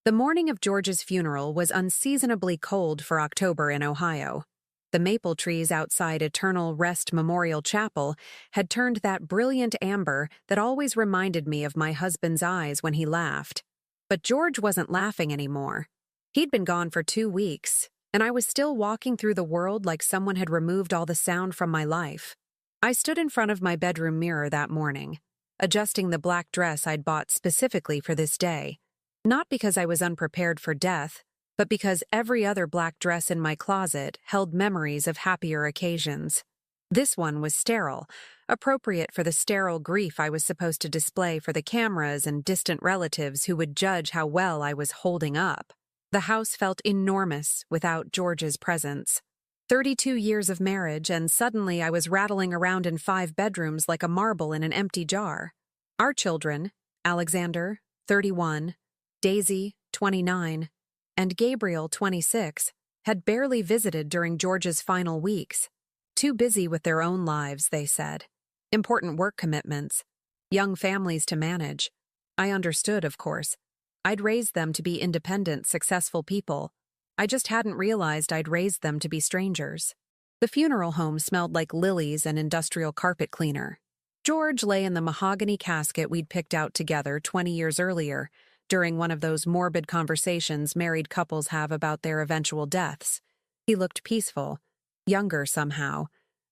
The morning of George's funeral was unseasonably cold for October in Ohio. The maple trees outside Eternal Rest Memorial Chapel had turned that brilliant amber that always reminded me of my husband's eyes when he laughed. But George wasn't laughing anymore. He'd been gone for 2 weeks, and I was still walking through the world like someone had removed all the sound from my life. I stood in front of my bedroom mirror that morning, adjusting the black dress I'd bought specifically for this day. Not because I was unprepared for death, but because every other black dress in my closet held memories of happier occasions. This one was sterile, appropriate for the sterile grief I was supposed to display for the cameras and distant relatives who would judge how well I was holding up. The house felt enormous without George's presence. 32 years of marriage, and suddenly I was rattling around in 5 bedrooms like a marble in an empty jar. Our children, Alexander, 31, Daisy, 29, and Gabriel, 26, had barely visited during George's final weeks. Too busy with their own lives, they said. Important work commitments. Young families to manage. I understood, of course. I'd raised them to be independent, successful people. I just hadn't realized I'd raised them to be strangers. The funeral home smelled like lilies and industrial carpet cleaner. George lay in the mahogany casket we'd picked out together 20 years earlier, during one of those morbid conversations married couples have about their eventual deaths. He looked peaceful, younger somehow,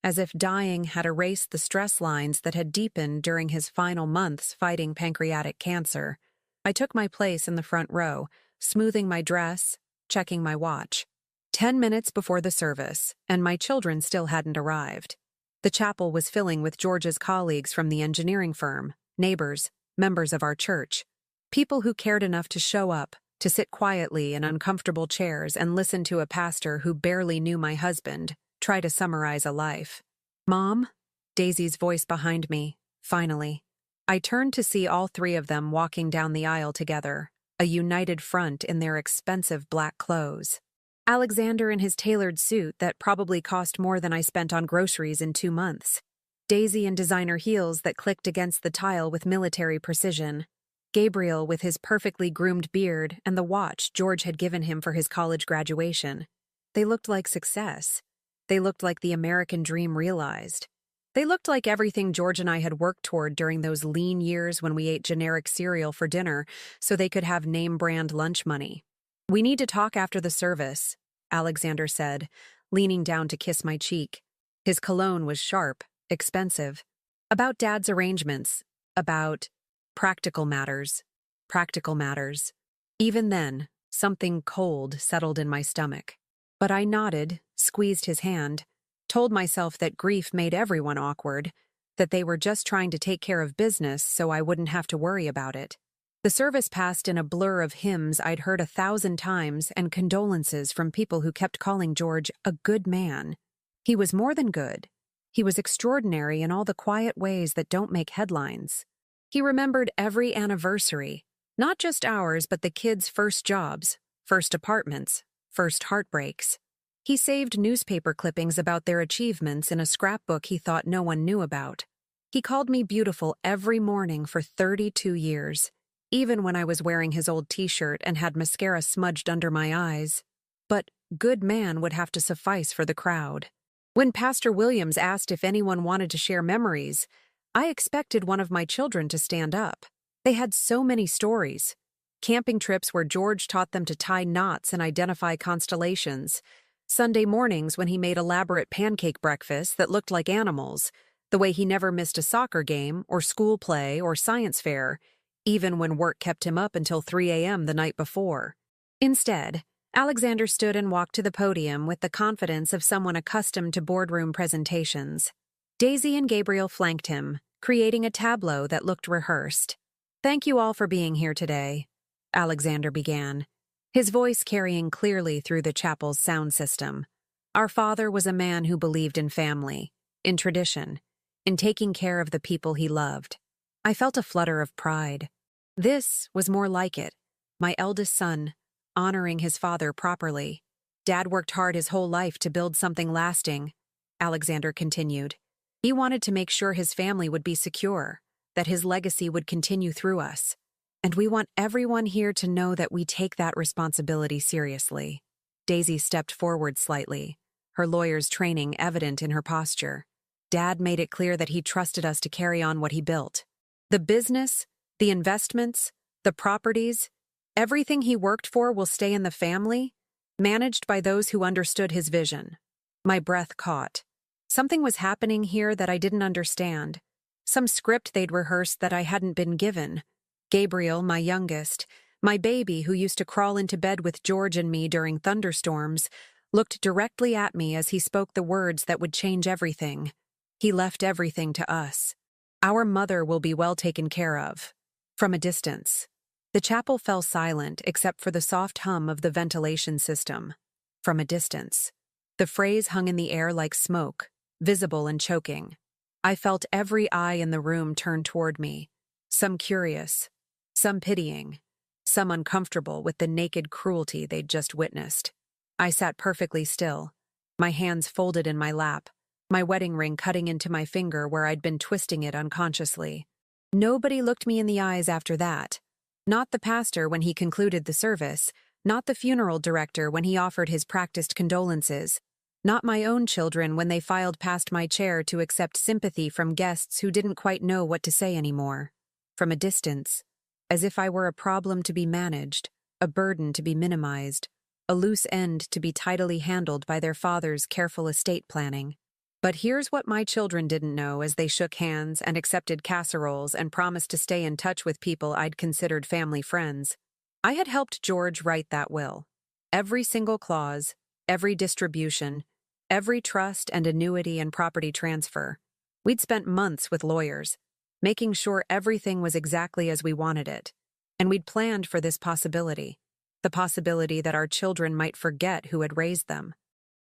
as if dying had erased the stress lines that had deepened during his final months fighting pancreatic cancer. I took my place in the front row, smoothing my dress, checking my watch. 10 minutes before the service, and my children still hadn't arrived. The chapel was filling with George's colleagues from the engineering firm, neighbors, members of our church. People who cared enough to show up, to sit quietly in uncomfortable chairs and listen to a pastor who barely knew my husband try to summarize a life. "Mom?" Daisy's voice behind me, finally. I turned to see all 3 of them walking down the aisle together, a united front in their expensive black clothes. Alexander in his tailored suit that probably cost more than I spent on groceries in 2 months. Daisy in designer heels that clicked against the tile with military precision. Gabriel with his perfectly groomed beard and the watch George had given him for his college graduation. They looked like success. They looked like the American dream realized. They looked like everything George and I had worked toward during those lean years when we ate generic cereal for dinner so they could have name-brand lunch money. "We need to talk after the service," Alexander said, leaning down to kiss my cheek. His cologne was sharp, expensive. "About Dad's arrangements. About practical matters. Practical matters." Even then, something cold settled in my stomach. But I nodded, squeezed his hand, told myself that grief made everyone awkward, that they were just trying to take care of business so I wouldn't have to worry about it. The service passed in a blur of hymns I'd heard 1,000 times and condolences from people who kept calling George a good man. He was more than good. He was extraordinary in all the quiet ways that don't make headlines. He remembered every anniversary, not just ours but the kids' first jobs, first apartments, first heartbreaks. He saved newspaper clippings about their achievements in a scrapbook he thought no one knew about. He called me beautiful every morning for 32 years, even when I was wearing his old t-shirt and had mascara smudged under my eyes. But good man would have to suffice for the crowd. When Pastor Williams asked if anyone wanted to share memories, I expected one of my children to stand up. They had so many stories. Camping trips where George taught them to tie knots and identify constellations. Sunday mornings when he made elaborate pancake breakfasts that looked like animals. The way he never missed a soccer game or school play or science fair, even when work kept him up until 3 a.m. the night before. Instead, Alexander stood and walked to the podium with the confidence of someone accustomed to boardroom presentations. Daisy and Gabriel flanked him, creating a tableau that looked rehearsed. "Thank you all for being here today," Alexander began, his voice carrying clearly through the chapel's sound system. "Our father was a man who believed in family, in tradition, in taking care of the people he loved." I felt a flutter of pride. This was more like it, my eldest son, honoring his father properly. "Dad worked hard his whole life to build something lasting," Alexander continued. "He wanted to make sure his family would be secure, that his legacy would continue through us. And we want everyone here to know that we take that responsibility seriously. Daisy stepped forward slightly, her lawyer's training evident in her posture. Dad made it clear that he trusted us to carry on what he built. The business, the investments, the properties, everything he worked for will stay in the family, managed by those who understood his vision. My breath caught. Something was happening here that I didn't understand. Some script they'd rehearsed that I hadn't been given. Gabriel, my youngest, my baby who used to crawl into bed with George and me during thunderstorms, looked directly at me as he spoke the words that would change everything. He left everything to us. Our mother will be well taken care of. From a distance. The chapel fell silent except for the soft hum of the ventilation system. From a distance. The phrase hung in the air like smoke, visible and choking. I felt every eye in the room turn toward me, some curious, some pitying, some uncomfortable with the naked cruelty they'd just witnessed. I sat perfectly still, my hands folded in my lap, my wedding ring cutting into my finger where I'd been twisting it unconsciously. Nobody looked me in the eyes after that. Not the pastor when he concluded the service, not the funeral director when he offered his practiced condolences, not my own children when they filed past my chair to accept sympathy from guests who didn't quite know what to say anymore. From a distance, as if I were a problem to be managed, a burden to be minimized, a loose end to be tidily handled by their father's careful estate planning. But here's what my children didn't know as they shook hands and accepted casseroles and promised to stay in touch with people I'd considered family friends. I had helped George write that will. Every single clause, every distribution, every trust and annuity and property transfer. We'd spent months with lawyers, making sure everything was exactly as we wanted it. And we'd planned for this possibility, the possibility that our children might forget who had raised them.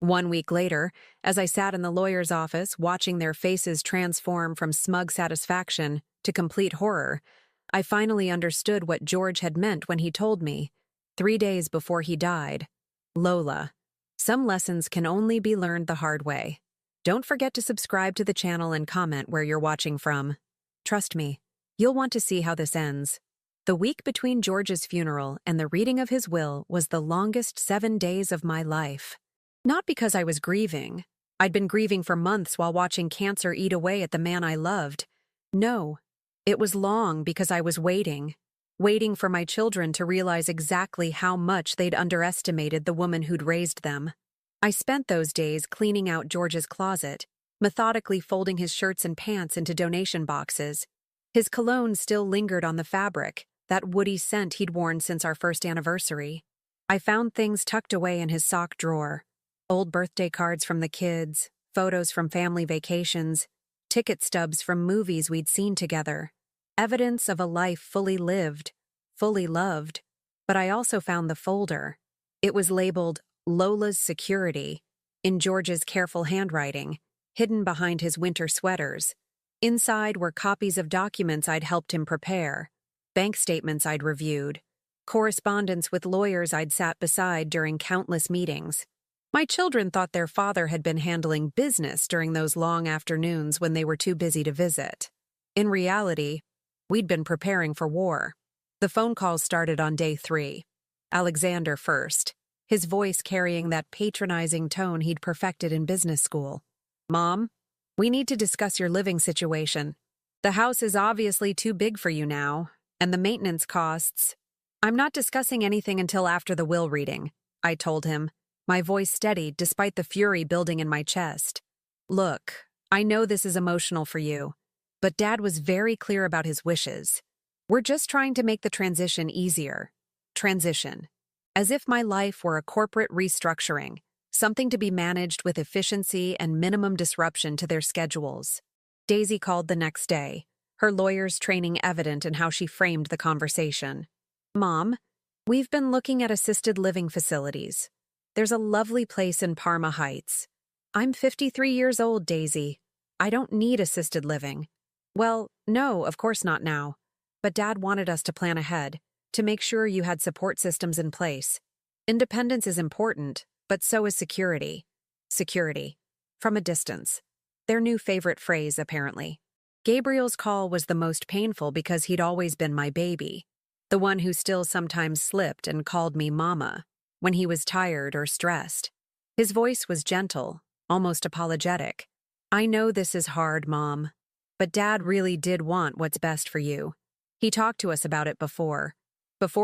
1 week later, as I sat in the lawyer's office watching their faces transform from smug satisfaction to complete horror, I finally understood what George had meant when he told me, 3 days before he died, "Lola, some lessons can only be learned the hard way. Don't forget to subscribe to the channel and comment where you're watching from. Trust me, you'll want to see how this ends." The week between George's funeral and the reading of his will was the longest 7 days of my life. Not because I was grieving. I'd been grieving for months while watching cancer eat away at the man I loved. No, it was long because I was waiting for my children to realize exactly how much they'd underestimated the woman who'd raised them. I spent those days cleaning out George's closet, methodically folding his shirts and pants into donation boxes. His cologne still lingered on the fabric, that woody scent he'd worn since our first anniversary. I found things tucked away in his sock drawer. Old birthday cards from the kids, photos from family vacations, ticket stubs from movies we'd seen together. Evidence of a life fully lived, fully loved. But I also found the folder. It was labeled Lola's Security, in George's careful handwriting, hidden behind his winter sweaters. Inside were copies of documents I'd helped him prepare, bank statements I'd reviewed, correspondence with lawyers I'd sat beside during countless meetings. My children thought their father had been handling business during those long afternoons when they were too busy to visit. In reality, we'd been preparing for war. The phone calls started on day 3. Alexander first, his voice carrying that patronizing tone he'd perfected in business school. "Mom, we need to discuss your living situation. The house is obviously too big for you now, and the maintenance costs." "I'm not discussing anything until after the will reading," I told him, my voice steady despite the fury building in my chest. "Look, I know this is emotional for you, but Dad was very clear about his wishes. We're just trying to make the transition easier. Transition. As if my life were a corporate restructuring, something to be managed with efficiency and minimum disruption to their schedules." Daisy called the next day, her lawyer's training evident in how she framed the conversation. "Mom, we've been looking at assisted living facilities. There's a lovely place in Parma Heights. I'm 53 years old, Daisy. I don't need assisted living." "Well, no, of course not now. But Dad wanted us to plan ahead, to make sure you had support systems in place. Independence is important, but so is security." Security. From a distance. Their new favorite phrase, apparently. Gabriel's call was the most painful because he'd always been my baby. The one who still sometimes slipped and called me Mama when he was tired or stressed. His voice was gentle, almost apologetic. I know this is hard, Mom, but Dad really did want what's best for you. He talked to us about it before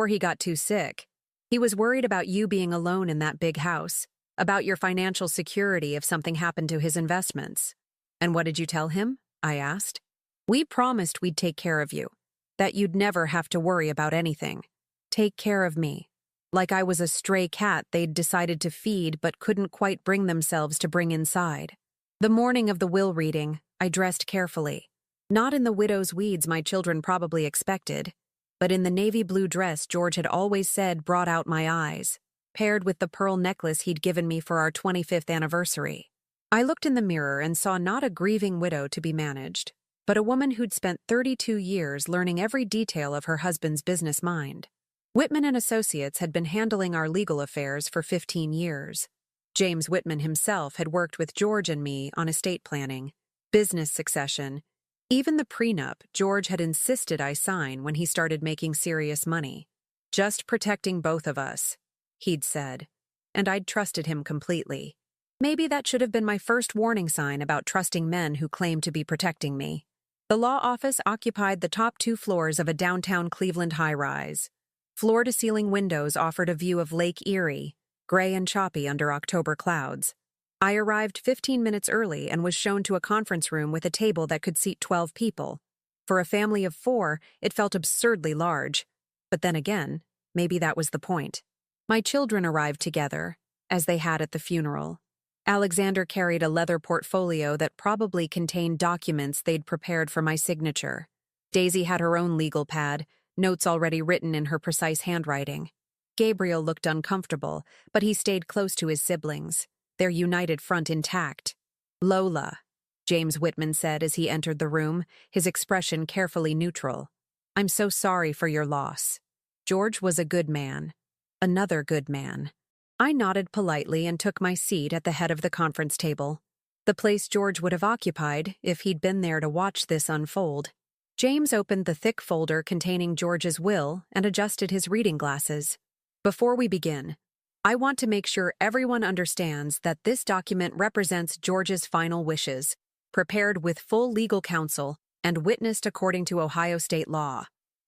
he got too sick. He was worried about you being alone in that big house, about your financial security if something happened to his investments. And what did you tell him? I asked. We promised we'd take care of you, that you'd never have to worry about anything. Take care of me. Like I was a stray cat they'd decided to feed but couldn't quite bring themselves to bring inside. The morning of the will reading, I dressed carefully. Not in the widow's weeds my children probably expected, but in the navy blue dress George had always said brought out my eyes, paired with the pearl necklace he'd given me for our 25th anniversary. I looked in the mirror and saw not a grieving widow to be managed, but a woman who'd spent 32 years learning every detail of her husband's business mind. Whitman and Associates had been handling our legal affairs for 15 years. James Whitman himself had worked with George and me on estate planning, business succession, even the prenup George had insisted I sign when he started making serious money. Just protecting both of us, he'd said, and I'd trusted him completely. Maybe that should have been my first warning sign about trusting men who claimed to be protecting me. The law office occupied the top 2 floors of a downtown Cleveland high-rise. Floor-to-ceiling windows offered a view of Lake Erie, gray and choppy under October clouds. I arrived 15 minutes early and was shown to a conference room with a table that could seat 12 people. For a family of 4, it felt absurdly large. But then again, maybe that was the point. My children arrived together, as they had at the funeral. Alexander carried a leather portfolio that probably contained documents they'd prepared for my signature. Daisy had her own legal pad, notes already written in her precise handwriting. Gabriel looked uncomfortable, but he stayed close to his siblings, their united front intact. Lola, James Whitman said as he entered the room, his expression carefully neutral. I'm so sorry for your loss. George was a good man. Another good man. I nodded politely and took my seat at the head of the conference table, the place George would have occupied if he'd been there to watch this unfold. James opened the thick folder containing George's will and adjusted his reading glasses. Before we begin, I want to make sure everyone understands that this document represents George's final wishes, prepared with full legal counsel and witnessed according to Ohio state law.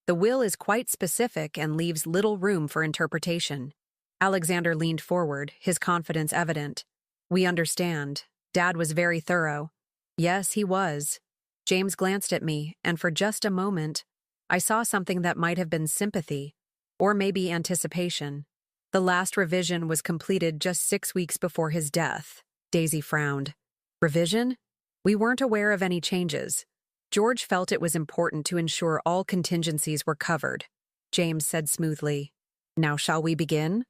The will is quite specific and leaves little room for interpretation. Alexander leaned forward, his confidence evident. We understand. Dad was very thorough. Yes, he was. James glanced at me, and for just a moment, I saw something that might have been sympathy, or maybe anticipation. The last revision was completed just 6 weeks before his death. Daisy frowned. Revision? We weren't aware of any changes. George felt it was important to ensure all contingencies were covered. James said smoothly, Now shall we begin?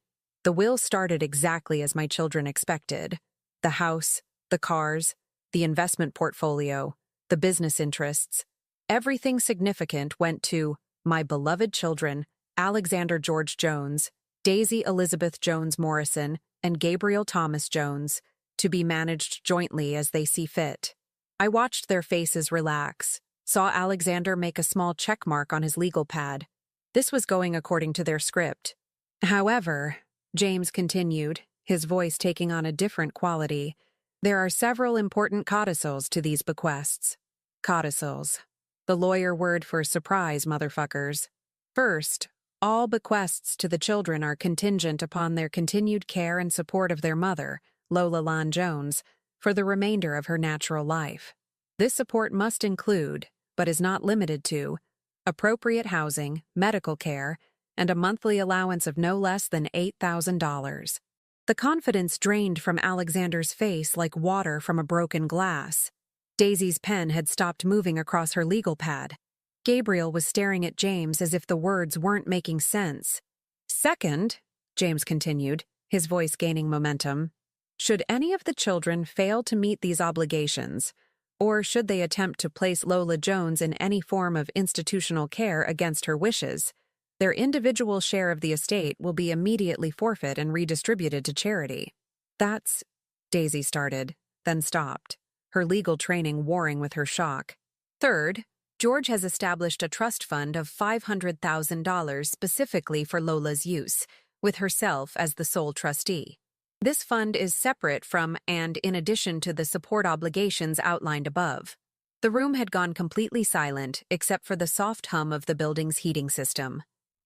The will started exactly as my children expected. The house, the cars, the investment portfolio, the business interests. Everything significant went to my beloved children, Alexander George Jones, Daisy Elizabeth Jones Morrison, and Gabriel Thomas Jones, to be managed jointly as they see fit. I watched their faces relax, saw Alexander make a small check mark on his legal pad. This was going according to their script. However, James continued, his voice taking on a different quality, there are several important codicils to these bequests. Codicils. The lawyer word for surprise, motherfuckers. First, all bequests to the children are contingent upon their continued care and support of their mother, Lola Lon Jones, for the remainder of her natural life. This support must include, but is not limited to, appropriate housing, medical care, and a monthly allowance of no less than $8,000. The confidence drained from Alexander's face like water from a broken glass. Daisy's pen had stopped moving across her legal pad. Gabriel was staring at James as if the words weren't making sense. Second, James continued, his voice gaining momentum, should any of the children fail to meet these obligations, or should they attempt to place Lola Jones in any form of institutional care against her wishes, their individual share of the estate will be immediately forfeit and redistributed to charity. That's, Daisy started, then stopped, her legal training warring with her shock. Third, George has established a trust fund of $500,000 specifically for Lola's use, with herself as the sole trustee. This fund is separate from and in addition to the support obligations outlined above. The room had gone completely silent except for the soft hum of the building's heating system.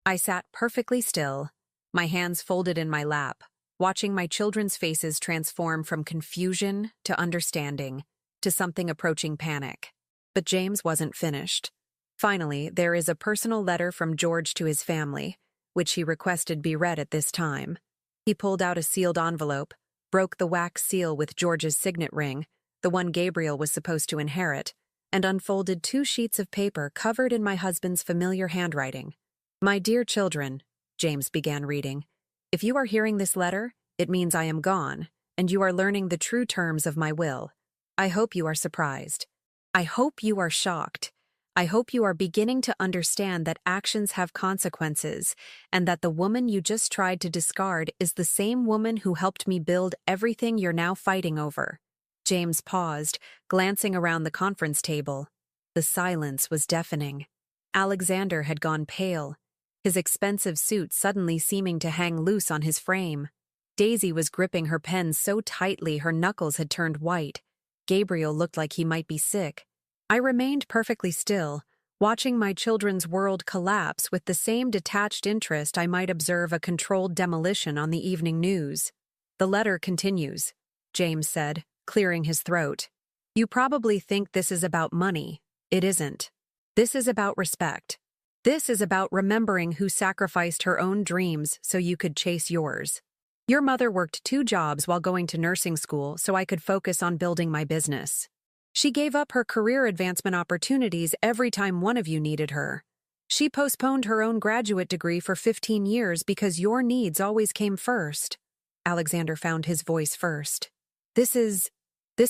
I sat perfectly still, my hands folded in my lap, watching my children's faces transform from confusion to understanding to something approaching panic. But James wasn't finished. Finally, there is a personal letter from George to his family, which he requested be read at this time. He pulled out a sealed envelope, broke the wax seal with George's signet ring, the one Gabriel was supposed to inherit, and unfolded 2 sheets of paper covered in my husband's familiar handwriting. "My dear children," James began reading, "if you are hearing this letter, it means I am gone, and you are learning the true terms of my will. I hope you are surprised. I hope you are shocked. I hope you are beginning to understand that actions have consequences, and that the woman you just tried to discard is the same woman who helped me build everything you're now fighting over." James paused, glancing around the conference table. The silence was deafening. Alexander had gone pale, his expensive suit suddenly seeming to hang loose on his frame. Daisy was gripping her pen so tightly her knuckles had turned white. Gabriel looked like he might be sick. I remained perfectly still, watching my children's world collapse with the same detached interest I might observe a controlled demolition on the evening news. "The letter continues," James said, clearing his throat. "You probably think this is about money. It isn't. This is about respect. This is about remembering who sacrificed her own dreams so you could chase yours. Your mother worked 2 jobs while going to nursing school so I could focus on building my business. She gave up her career advancement opportunities every time one of you needed her. She postponed her own graduate degree for 15 years because your needs always came first." Alexander found his voice first. This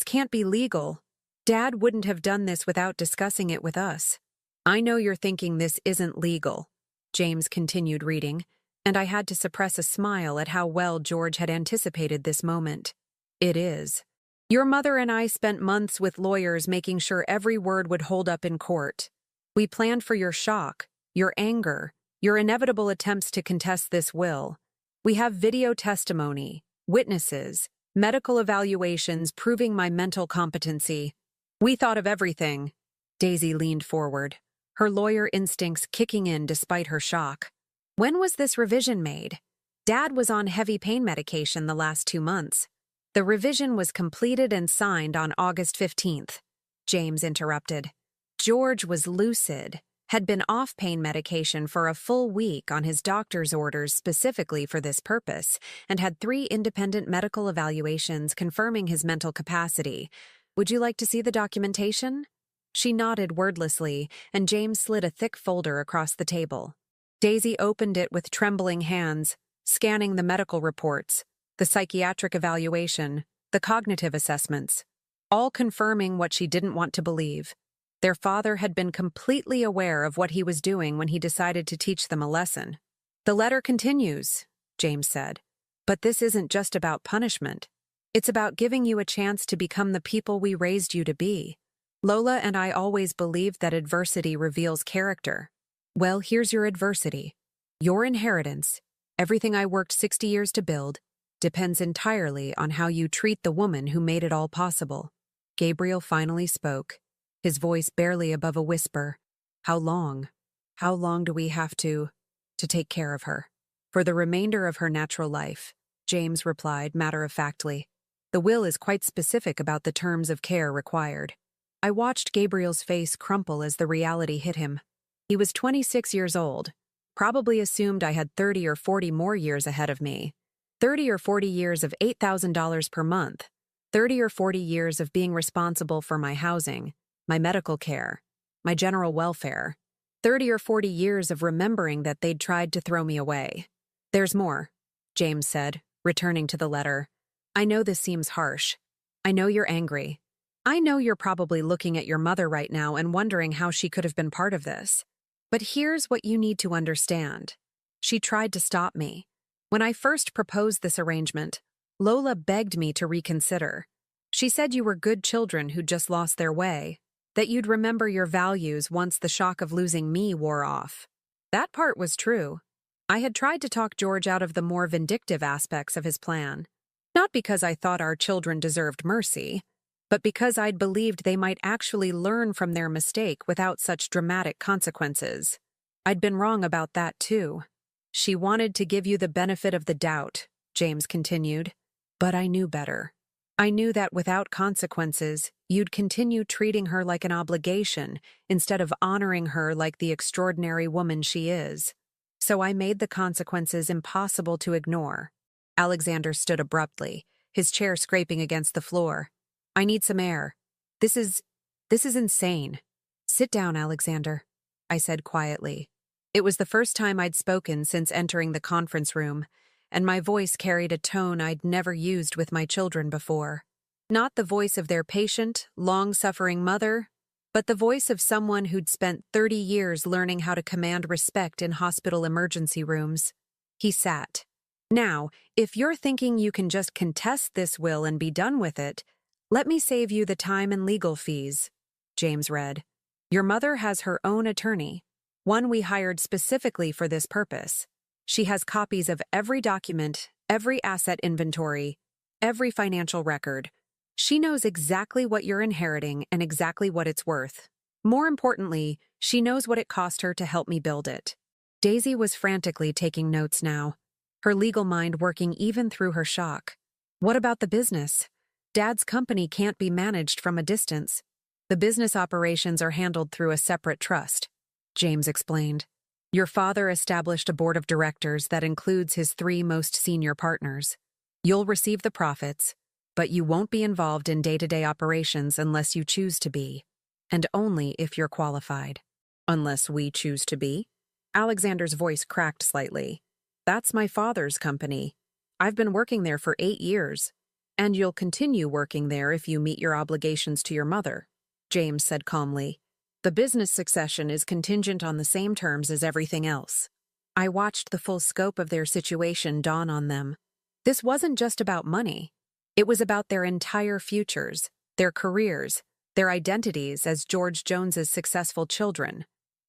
can't be legal. Dad wouldn't have done this without discussing it with us." "I know you're thinking this isn't legal," James continued reading, and I had to suppress a smile at how well George had anticipated this moment. "It is. Your mother and I spent months with lawyers making sure every word would hold up in court. We planned for your shock, your anger, your inevitable attempts to contest this will. We have video testimony, witnesses, medical evaluations proving my mental competency. We thought of everything." Daisy leaned forward, her lawyer instincts kicking in despite her shock. "When was this revision made? Dad was on heavy pain medication the last 2 months. The revision was completed and signed on August 15th, James interrupted. George was lucid, had been off pain medication for a full week on his doctor's orders specifically for this purpose, and had 3 independent medical evaluations confirming his mental capacity. Would you like to see the documentation?" She nodded wordlessly, and James slid a thick folder across the table. Daisy opened it with trembling hands, scanning the medical reports, the psychiatric evaluation, the cognitive assessments, all confirming what she didn't want to believe. Their father had been completely aware of what he was doing when he decided to teach them a lesson. "The letter continues," James said, "but this isn't just about punishment. It's about giving you a chance to become the people we raised you to be. Lola and I always believed that adversity reveals character. Well, here's your adversity. Your inheritance, everything I worked 60 years to build, depends entirely on how you treat the woman who made it all possible." Gabriel finally spoke, his voice barely above a whisper. How long do we have to take care of her?" "For the remainder of her natural life," James replied matter-of-factly. "The will is quite specific about the terms of care required." I watched Gabriel's face crumple as the reality hit him. He was 26 years old, probably assumed I had 30 or 40 more years ahead of me. 30 or 40 years of $8,000 per month. 30 or 40 years of being responsible for my housing, my medical care, my general welfare. 30 or 40 years of remembering that they'd tried to throw me away. "There's more," James said, returning to the letter. "I know this seems harsh. I know you're angry. I know you're probably looking at your mother right now and wondering how she could have been part of this. But here's what you need to understand. She tried to stop me. When I first proposed this arrangement, Lola begged me to reconsider. She said you were good children who just lost their way. That you'd remember your values once the shock of losing me wore off. That part was true. I had tried to talk George out of the more vindictive aspects of his plan. Not because I thought our children deserved mercy, but because I'd believed they might actually learn from their mistake without such dramatic consequences. I'd been wrong about that too. She wanted to give you the benefit of the doubt, James continued. But I knew better. I knew that without consequences, you'd continue treating her like an obligation instead of honoring her like the extraordinary woman she is. So I made the consequences impossible to ignore. Alexander stood abruptly, his chair scraping against the floor. I need some air. This is insane. Sit down, Alexander, I said quietly. It was the first time I'd spoken since entering the conference room, and my voice carried a tone I'd never used with my children before. Not the voice of their patient, long-suffering mother, but the voice of someone who'd spent 30 years learning how to command respect in hospital emergency rooms. He sat. Now, if you're thinking you can just contest this will and be done with it, let me save you the time and legal fees, James read. Your mother has her own attorney, one we hired specifically for this purpose. She has copies of every document, every asset inventory, every financial record. She knows exactly what you're inheriting and exactly what it's worth. More importantly, she knows what it cost her to help me build it. Daisy was frantically taking notes now, her legal mind working even through her shock. What about the business? Dad's company can't be managed from a distance. The business operations are handled through a separate trust, James explained. Your father established a board of directors that includes his 3 most senior partners. You'll receive the profits, but you won't be involved in day-to-day operations unless you choose to be, and only if you're qualified. Unless we choose to be? Alexander's voice cracked slightly. That's my father's company. I've been working there for 8 years, and you'll continue working there if you meet your obligations to your mother, James said calmly. The business succession is contingent on the same terms as everything else. I watched the full scope of their situation dawn on them. This wasn't just about money. It was about their entire futures, their careers, their identities as George Jones's successful children.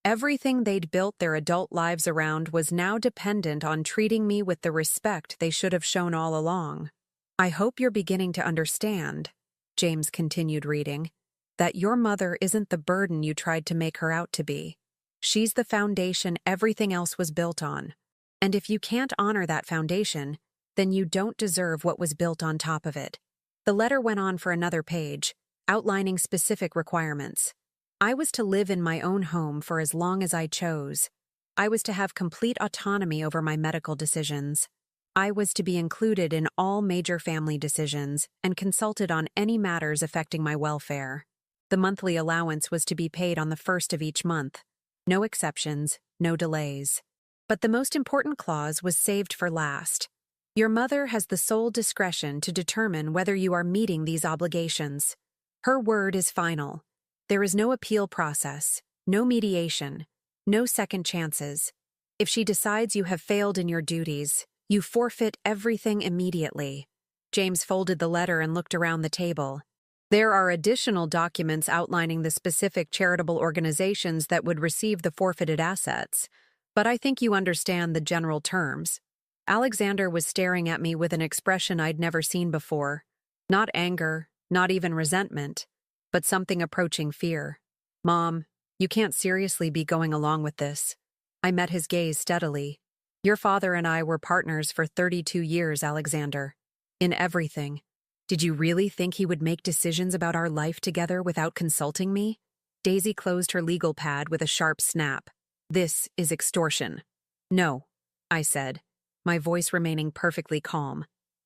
Everything they'd built their adult lives around was now dependent on treating me with the respect they should have shown all along. I hope you're beginning to understand, James continued reading, that your mother isn't the burden you tried to make her out to be. She's the foundation everything else was built on. And if you can't honor that foundation, then you don't deserve what was built on top of it. The letter went on for another page, outlining specific requirements. I was to live in my own home for as long as I chose. I was to have complete autonomy over my medical decisions. I was to be included in all major family decisions and consulted on any matters affecting my welfare. The monthly allowance was to be paid on the 1st of each month. No exceptions, no delays. But the most important clause was saved for last. Your mother has the sole discretion to determine whether you are meeting these obligations. Her word is final. There is no appeal process, no mediation, no second chances. If she decides you have failed in your duties, you forfeit everything immediately. James folded the letter and looked around the table. There are additional documents outlining the specific charitable organizations that would receive the forfeited assets, but I think you understand the general terms. Alexander was staring at me with an expression I'd never seen before. Not anger, not even resentment, but something approaching fear. Mom, you can't seriously be going along with this. I met his gaze steadily. Your father and I were partners for 32 years, Alexander. In everything. Did you really think he would make decisions about our life together without consulting me? Daisy closed her legal pad with a sharp snap. This is extortion. No, I said, my voice remaining perfectly calm.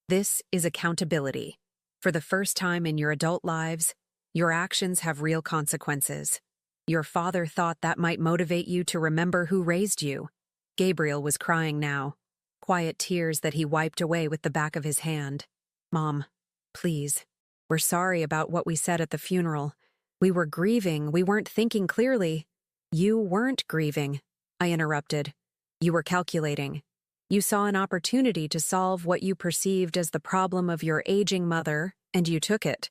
This is accountability. For the first time in your adult lives, your actions have real consequences. Your father thought that might motivate you to remember who raised you. Gabriel was crying now, quiet tears that he wiped away with the back of his hand. Mom, please. We're sorry about what we said at the funeral. We were grieving, we weren't thinking clearly. You weren't grieving, I interrupted. You were calculating. You saw an opportunity to solve what you perceived as the problem of your aging mother, and you took it.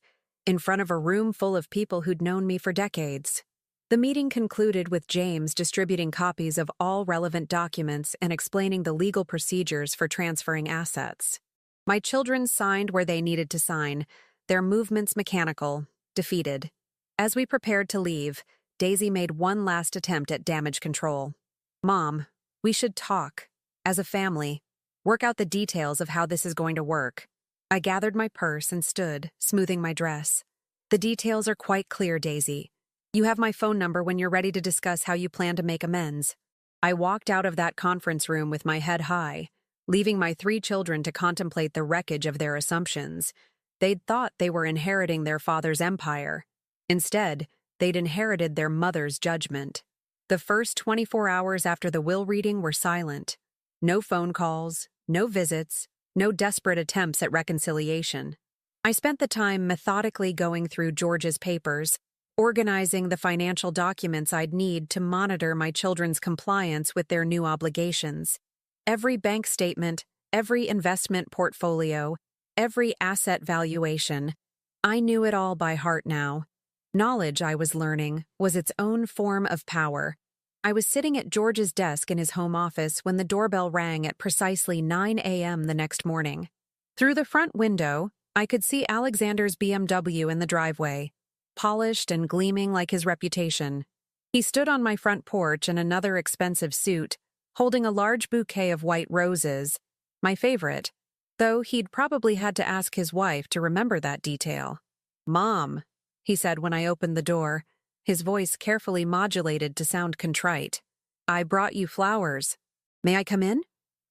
in front of a room full of people who'd known me for decades. The meeting concluded with James distributing copies of all relevant documents and explaining the legal procedures for transferring assets. My children signed where they needed to sign, their movements mechanical, defeated. As we prepared to leave, Daisy made one last attempt at damage control. "Mom, we should talk. As a family. Work out the details of how this is going to work." I gathered my purse and stood, smoothing my dress. "The details are quite clear, Daisy. You have my phone number when you're ready to discuss how you plan to make amends." I walked out of that conference room with my head high, leaving my 3 children to contemplate the wreckage of their assumptions. They'd thought they were inheriting their father's empire. Instead, they'd inherited their mother's judgment. The first 24 hours after the will reading were silent. No phone calls, no visits, no desperate attempts at reconciliation. I spent the time methodically going through George's papers, organizing the financial documents I'd need to monitor my children's compliance with their new obligations. Every bank statement, every investment portfolio, every asset valuation. I knew it all by heart now. Knowledge, I was learning, was its own form of power. I was sitting at George's desk in his home office when the doorbell rang at precisely 9 a.m. the next morning. Through the front window, I could see Alexander's BMW in the driveway, polished and gleaming like his reputation. He stood on my front porch in another expensive suit, holding a large bouquet of white roses, my favorite, though he'd probably had to ask his wife to remember that detail. "Mom," he said when I opened the door, his voice carefully modulated to sound contrite. "I brought you flowers. May I come in?"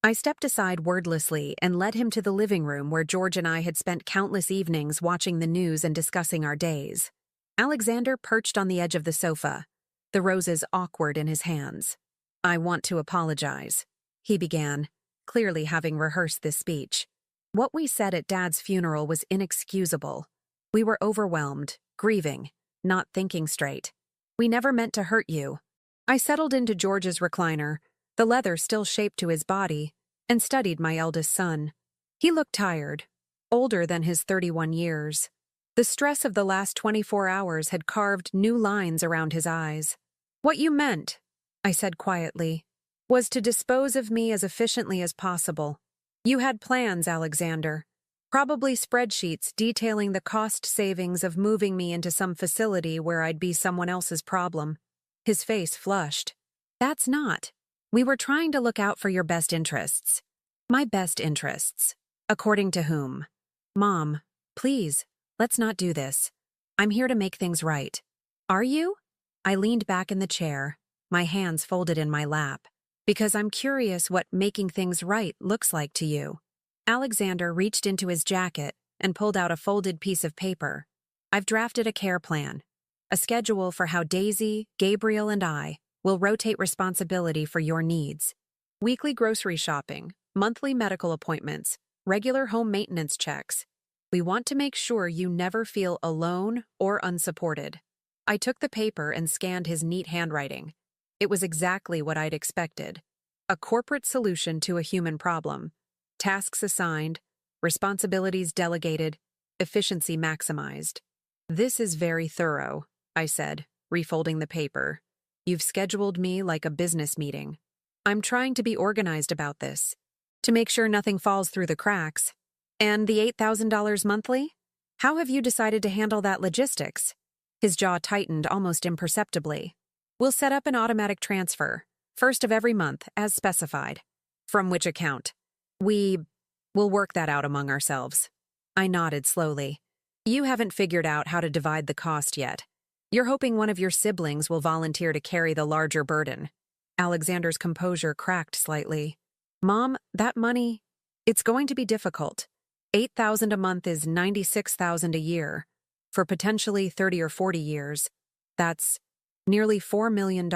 I stepped aside wordlessly and led him to the living room where George and I had spent countless evenings watching the news and discussing our days. Alexander perched on the edge of the sofa, the roses awkward in his hands. "I want to apologize," he began, clearly having rehearsed this speech. What we said at Dad's funeral was inexcusable. We were overwhelmed, grieving, not thinking straight. We never meant to hurt you. I settled into George's recliner, the leather still shaped to his body, and studied my eldest son. He looked tired, older than his 31 years. The stress of the last 24 hours had carved new lines around his eyes. "What you meant," I said quietly, "was to dispose of me as efficiently as possible. You had plans, Alexander. Probably spreadsheets detailing the cost savings of moving me into some facility where I'd be someone else's problem." His face flushed. "That's not. We were trying to look out for your best interests." "My best interests. According to whom?" "Mom, please, let's not do this. I'm here to make things right." "Are you?" I leaned back in the chair, my hands folded in my lap. "Because I'm curious what making things right looks like to you." Alexander reached into his jacket and pulled out a folded piece of paper. "I've drafted a care plan, a schedule for how Daisy, Gabriel, and I will rotate responsibility for your needs. Weekly grocery shopping, monthly medical appointments, regular home maintenance checks. We want to make sure you never feel alone or unsupported." I took the paper and scanned his neat handwriting. It was exactly what I'd expected. A corporate solution to a human problem. Tasks assigned, responsibilities delegated, efficiency maximized. "This is very thorough," I said, refolding the paper. "You've scheduled me like a business meeting. I'm trying to be organized about this, to make sure nothing falls through the cracks. And the $8,000 monthly? How have you decided to handle that logistics?" His jaw tightened almost imperceptibly. "We'll set up an automatic transfer, first of every month, as specified." "From which account?" We'll work that out among ourselves." I nodded slowly. "You haven't figured out how to divide the cost yet. You're hoping one of your siblings will volunteer to carry the larger burden." Alexander's composure cracked slightly. "Mom, that money, it's going to be difficult. $8,000 a month is $96,000 a year. For potentially 30 or 40 years. That's nearly $4 million,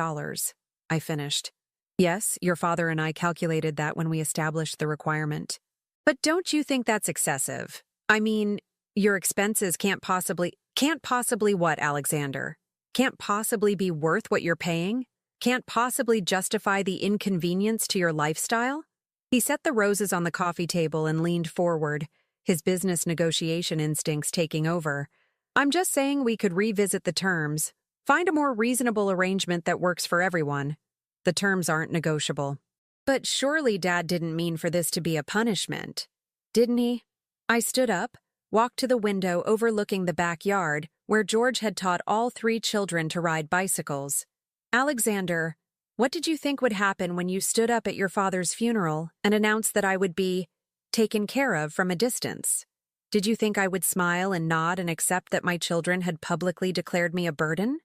I finished. "Yes, your father and I calculated that when we established the requirement. But don't you think that's excessive? I mean, your expenses can't possibly what, Alexander? Can't possibly be worth what you're paying? Can't possibly justify the inconvenience to your lifestyle?" He set the roses on the coffee table and leaned forward, his business negotiation instincts taking over. I'm just saying we could revisit the terms. Find a more reasonable arrangement that works for everyone. The terms aren't negotiable. But surely Dad didn't mean for this to be a punishment. Didn't he? I stood up, walked to the window overlooking the backyard, where George had taught all 3 children to ride bicycles. Alexander, what did you think would happen when you stood up at your father's funeral and announced that I would be taken care of from a distance? Did you think I would smile and nod and accept that my children had publicly declared me a burden?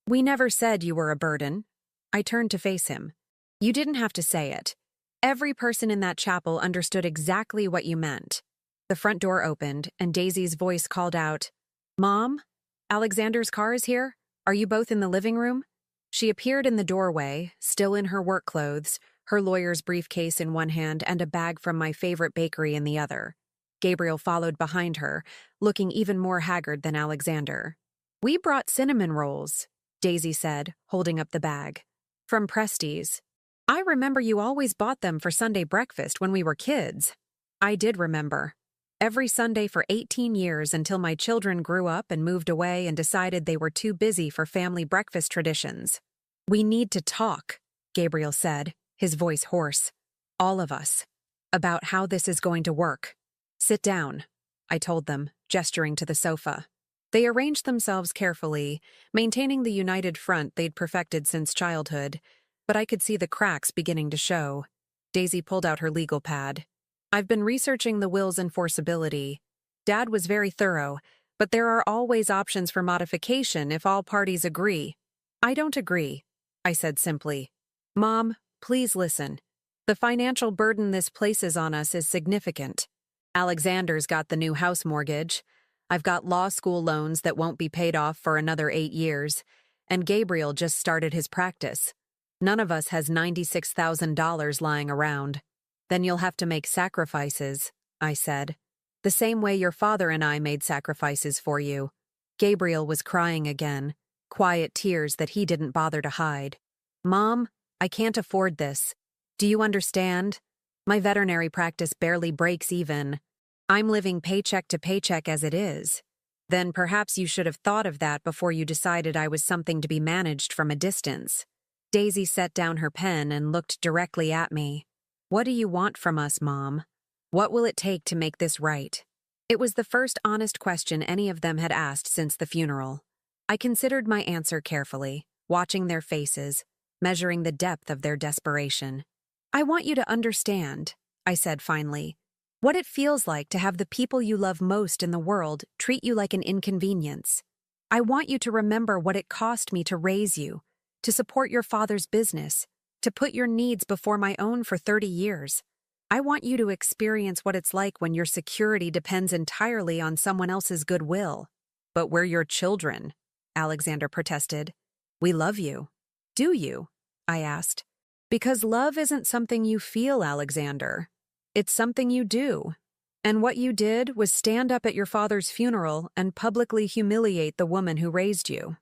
We never said you were a burden. I turned to face him. You didn't have to say it. Every person in that chapel understood exactly what you meant. The front door opened, and Daisy's voice called out, "Mom? Alexander's car is here? Are you both in the living room?" She appeared in the doorway, still in her work clothes, her lawyer's briefcase in one hand and a bag from my favorite bakery in the other. Gabriel followed behind her, looking even more haggard than Alexander. "We brought cinnamon rolls," Daisy said, holding up the bag. "From Presti's. I remember you always bought them for Sunday breakfast when we were kids." I did remember. Every Sunday for 18 years until my children grew up and moved away and decided they were too busy for family breakfast traditions. "We need to talk," Gabriel said, his voice hoarse. "All of us. About how this is going to work." "Sit down," I told them, gesturing to the sofa. They arranged themselves carefully, maintaining the united front they'd perfected since childhood, but I could see the cracks beginning to show. Daisy pulled out her legal pad. "I've been researching the will's enforceability. Dad was very thorough, but there are always options for modification if all parties agree." "I don't agree," I said simply. "Mom, please listen. The financial burden this places on us is significant. Alexander's got the new house mortgage. I've got law school loans that won't be paid off for another 8 years, and Gabriel just started his practice. None of us has $96,000 lying around. Then you'll have to make sacrifices," I said. "The same way your father and I made sacrifices for you." Gabriel was crying again, quiet tears that he didn't bother to hide. "Mom, I can't afford this. Do you understand? My veterinary practice barely breaks even. I'm living paycheck to paycheck as it is. Then perhaps you should have thought of that before you decided I was something to be managed from a distance." Daisy set down her pen and looked directly at me. "What do you want from us, Mom? What will it take to make this right?" It was the first honest question any of them had asked since the funeral. I considered my answer carefully, watching their faces, measuring the depth of their desperation. "I want you to understand," I said finally, "what it feels like to have the people you love most in the world treat you like an inconvenience. I want you to remember what it cost me to raise you, to support your father's business, to put your needs before my own for 30 years. I want you to experience what it's like when your security depends entirely on someone else's goodwill." "But we're your children," Alexander protested. "We love you." "Do you?" I asked. "Because love isn't something you feel, Alexander. It's something you do. And what you did was stand up at your father's funeral and publicly humiliate the woman who raised you."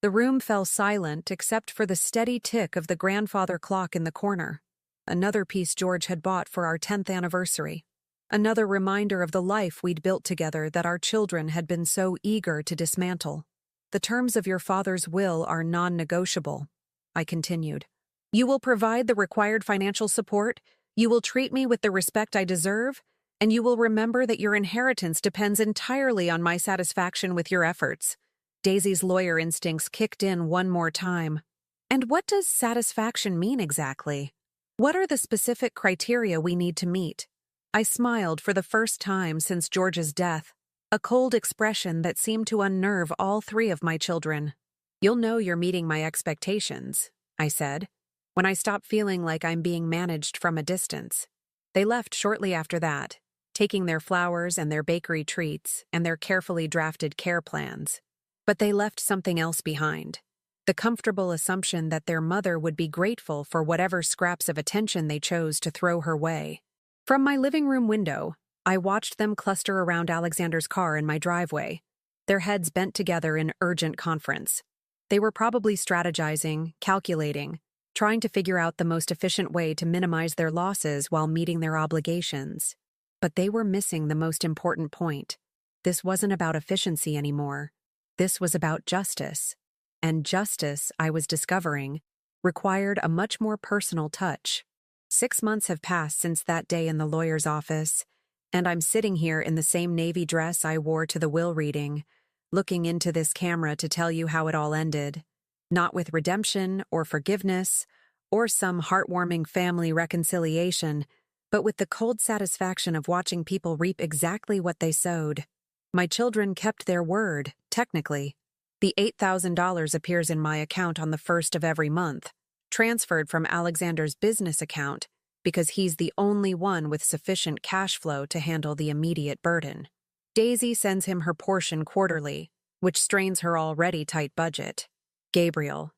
The room fell silent except for the steady tick of the grandfather clock in the corner. Another piece George had bought for our 10th anniversary. Another reminder of the life we'd built together that our children had been so eager to dismantle. "The terms of your father's will are non-negotiable," I continued. "You will provide the required financial support, you will treat me with the respect I deserve, and you will remember that your inheritance depends entirely on my satisfaction with your efforts." Daisy's lawyer instincts kicked in one more time. "And what does satisfaction mean exactly? What are the specific criteria we need to meet?" I smiled for the first time since George's death, a cold expression that seemed to unnerve all 3 of my children. "You'll know you're meeting my expectations," I said, "when I stop feeling like I'm being managed from a distance." They left shortly after that, taking their flowers and their bakery treats and their carefully drafted care plans. But they left something else behind. The comfortable assumption that their mother would be grateful for whatever scraps of attention they chose to throw her way. From my living room window, I watched them cluster around Alexander's car in my driveway, their heads bent together in urgent conference. They were probably strategizing, calculating, trying to figure out the most efficient way to minimize their losses while meeting their obligations. But they were missing the most important point. This wasn't about efficiency anymore. This was about justice. And justice, I was discovering, required a much more personal touch. 6 months have passed since that day in the lawyer's office, and I'm sitting here in the same navy dress I wore to the will reading, looking into this camera to tell you how it all ended. Not with redemption or forgiveness or some heartwarming family reconciliation, but with the cold satisfaction of watching people reap exactly what they sowed. My children kept their word, technically. The $8,000 appears in my account on the first of every month, transferred from Alexander's business account because he's the only one with sufficient cash flow to handle the immediate burden. Daisy sends him her portion quarterly, which strains her already tight budget. Gabriel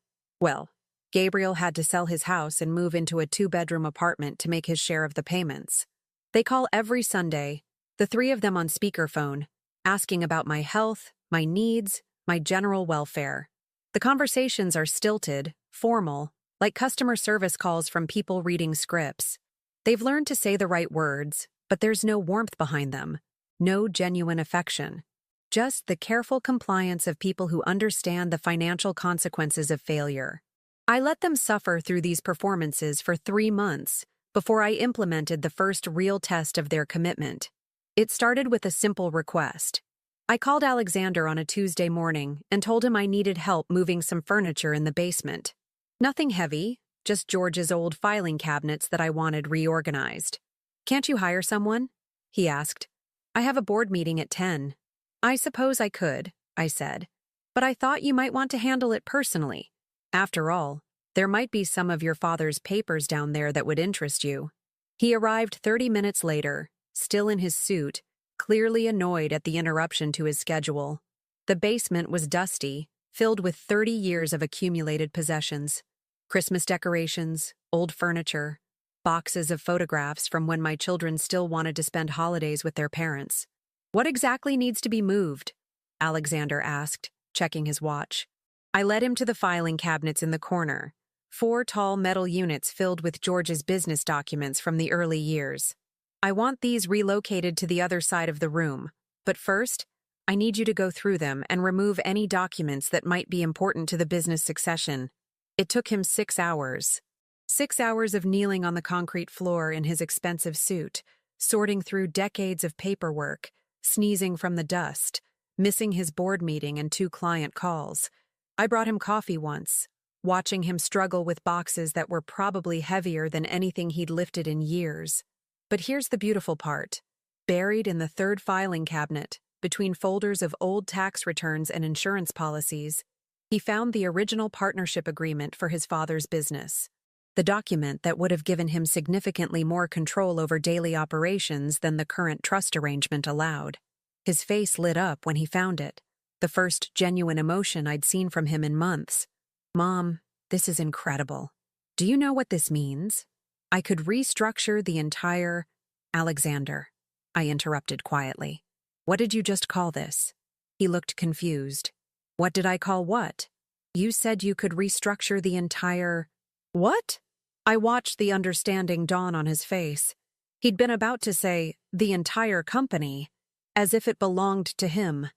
had to sell his house and move into a 2-bedroom apartment to make his share of the payments. They call every Sunday, the 3 of them on speakerphone, asking about my health, my needs, my general welfare. The conversations are stilted, formal, like customer service calls from people reading scripts. They've learned to say the right words, but there's no warmth behind them, no genuine affection. Just the careful compliance of people who understand the financial consequences of failure. I let them suffer through these performances for 3 months before I implemented the first real test of their commitment. It started with a simple request. I called Alexander on a Tuesday morning and told him I needed help moving some furniture in the basement. Nothing heavy, just George's old filing cabinets that I wanted reorganized. "Can't you hire someone?" he asked. "I have a board meeting at 10. "I suppose I could," I said, "but I thought you might want to handle it personally. After all, there might be some of your father's papers down there that would interest you." He arrived 30 minutes later, still in his suit, clearly annoyed at the interruption to his schedule. The basement was dusty, filled with 30 years of accumulated possessions. Christmas decorations, old furniture, boxes of photographs from when my children still wanted to spend holidays with their parents. "What exactly needs to be moved?" Alexander asked, checking his watch. I led him to the filing cabinets in the corner, 4 tall metal units filled with George's business documents from the early years. "I want these relocated to the other side of the room, but first, I need you to go through them and remove any documents that might be important to the business succession." It took him 6 hours. 6 hours of kneeling on the concrete floor in his expensive suit, sorting through decades of paperwork, sneezing from the dust, missing his board meeting and 2 client calls. I brought him coffee once, watching him struggle with boxes that were probably heavier than anything he'd lifted in years. But here's the beautiful part. Buried in the 3rd filing cabinet, between folders of old tax returns and insurance policies, he found the original partnership agreement for his father's business. The document that would have given him significantly more control over daily operations than the current trust arrangement allowed. His face lit up when he found it, the first genuine emotion I'd seen from him in months. "Mom, this is incredible. Do you know what this means? I could restructure the entire—" "Alexander," I interrupted quietly. "What did you just call this?" He looked confused. "What did I call what? You said you could restructure the entire—" "What?" I watched the understanding dawn on his face. He'd been about to say, "the entire company," as if it belonged to him,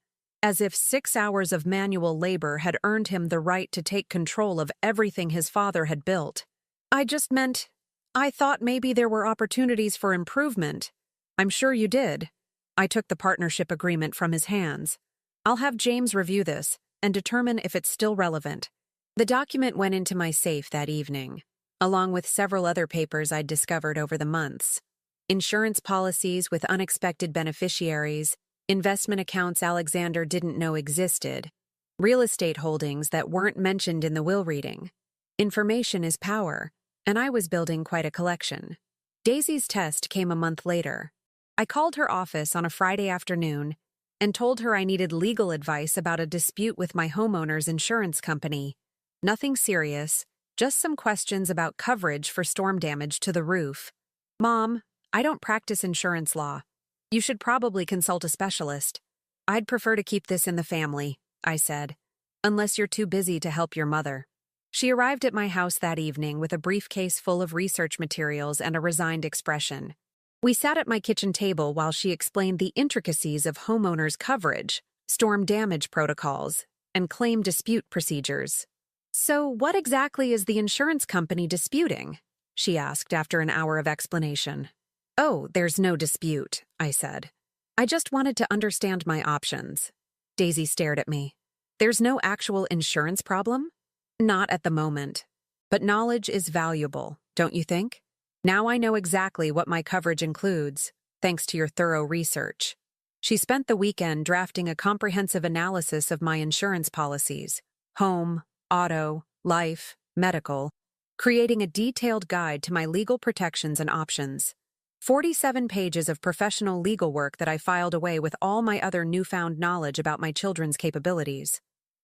as if 6 hours of manual labor had earned him the right to take control of everything his father had built. "I just meant, I thought maybe there were opportunities for improvement." "I'm sure you did." I took the partnership agreement from his hands. "I'll have James review this and determine if it's still relevant." The document went into my safe that evening, along with several other papers I'd discovered over the months. Insurance policies with unexpected beneficiaries, investment accounts Alexander didn't know existed, real estate holdings that weren't mentioned in the will reading. Information is power, and I was building quite a collection. Daisy's test came a month later. I called her office on a Friday afternoon and told her I needed legal advice about a dispute with my homeowner's insurance company. Nothing serious, just some questions about coverage for storm damage to the roof. "Mom, I don't practice insurance law. You should probably consult a specialist. I'd prefer to keep this in the family," I said, "unless you're too busy to help your mother." She arrived at my house that evening with a briefcase full of research materials and a resigned expression. We sat at my kitchen table while she explained the intricacies of homeowners' coverage, storm damage protocols, and claim dispute procedures. "So what exactly is the insurance company disputing?" she asked after an hour of explanation. "Oh, there's no dispute," I said. "I just wanted to understand my options." Daisy stared at me. "There's no actual insurance problem?" "Not at the moment. But knowledge is valuable, don't you think? Now I know exactly what my coverage includes, thanks to your thorough research." She spent the weekend drafting a comprehensive analysis of my insurance policies: home, auto, life, medical, creating a detailed guide to my legal protections and options. 47 pages of professional legal work that I filed away with all my other newfound knowledge about my children's capabilities.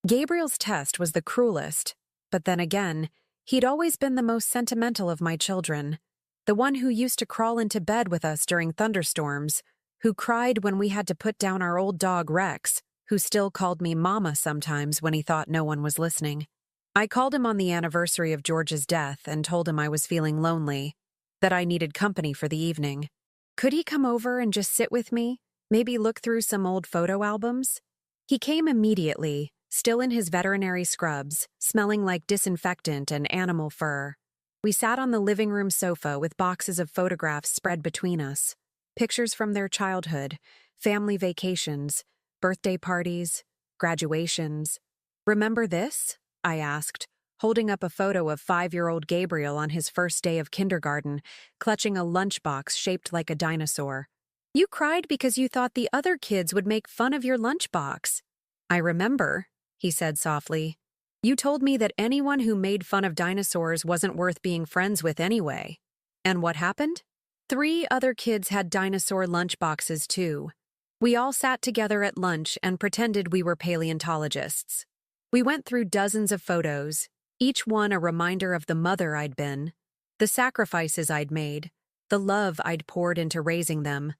Gabriel's test was the cruelest, but then again, he'd always been the most sentimental of my children. The one who used to crawl into bed with us during thunderstorms, who cried when we had to put down our old dog Rex, who still called me Mama sometimes when he thought no one was listening. I called him on the anniversary of George's death and told him I was feeling lonely, that I needed company for the evening. Could he come over and just sit with me, maybe look through some old photo albums? He came immediately, still in his veterinary scrubs, smelling like disinfectant and animal fur. We sat on the living room sofa with boxes of photographs spread between us. Pictures from their childhood, family vacations, birthday parties, graduations. "Remember this?" I asked, holding up a photo of 5-year-old Gabriel on his first day of kindergarten, clutching a lunchbox shaped like a dinosaur. "You cried because you thought the other kids would make fun of your lunchbox." "I remember," he said softly. "You told me that anyone who made fun of dinosaurs wasn't worth being friends with anyway." And what happened? 3 other kids had dinosaur lunchboxes too. We all sat together at lunch and pretended we were paleontologists. We went through dozens of photos, each one a reminder of the mother I'd been, the sacrifices I'd made, the love I'd poured into raising them.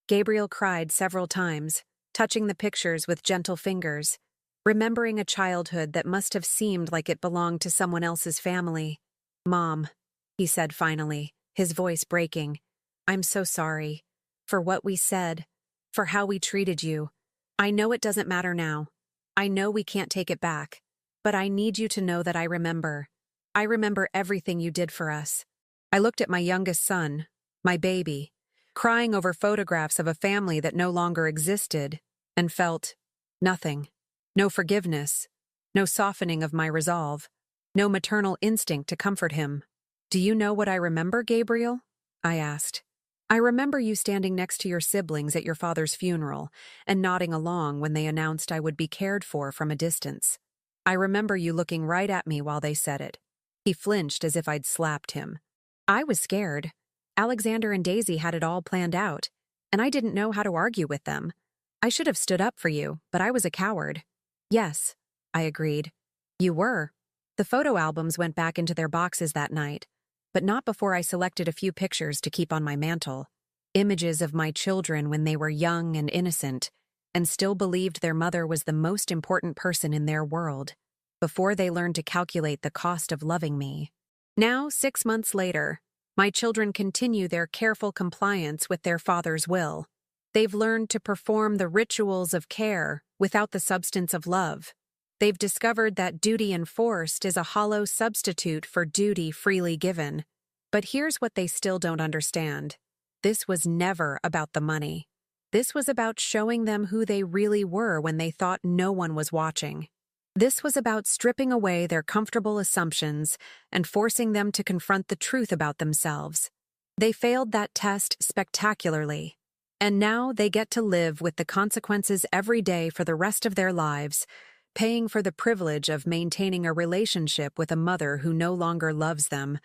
Gabriel cried several times, touching the pictures with gentle fingers, remembering a childhood that must have seemed like it belonged to someone else's family. "Mom," he said finally, his voice breaking, "I'm so sorry. For what we said, for how we treated you. I know it doesn't matter now. I know we can't take it back. But I need you to know that I remember. I remember everything you did for us." I looked at my youngest son, my baby, crying over photographs of a family that no longer existed, and felt nothing. No forgiveness, no softening of my resolve, no maternal instinct to comfort him. "Do you know what I remember, Gabriel?" I asked. "I remember you standing next to your siblings at your father's funeral and nodding along when they announced I would be cared for from a distance. I remember you looking right at me while they said it." He flinched as if I'd slapped him. I was scared. Alexander and Daisy had it all planned out, and I didn't know how to argue with them. I should have stood up for you, but I was a coward. "Yes," I agreed. "You were." The photo albums went back into their boxes that night, but not before I selected a few pictures to keep on my mantle. Images of my children when they were young and innocent, and still believed their mother was the most important person in their world, before they learned to calculate the cost of loving me. Now, 6 months later, my children continue their careful compliance with their father's will. They've learned to perform the rituals of care without the substance of love. They've discovered that duty enforced is a hollow substitute for duty freely given. But here's what they still don't understand. This was never about the money. This was about showing them who they really were when they thought no one was watching. This was about stripping away their comfortable assumptions and forcing them to confront the truth about themselves. They failed that test spectacularly. And now they get to live with the consequences every day for the rest of their lives, paying for the privilege of maintaining a relationship with a mother who no longer loves them.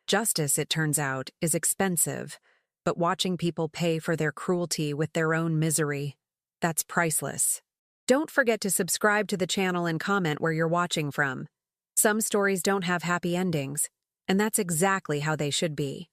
Justice, it turns out, is expensive, but watching people pay for their cruelty with their own misery, that's priceless. Don't forget to subscribe to the channel and comment where you're watching from. Some stories don't have happy endings, and that's exactly how they should be.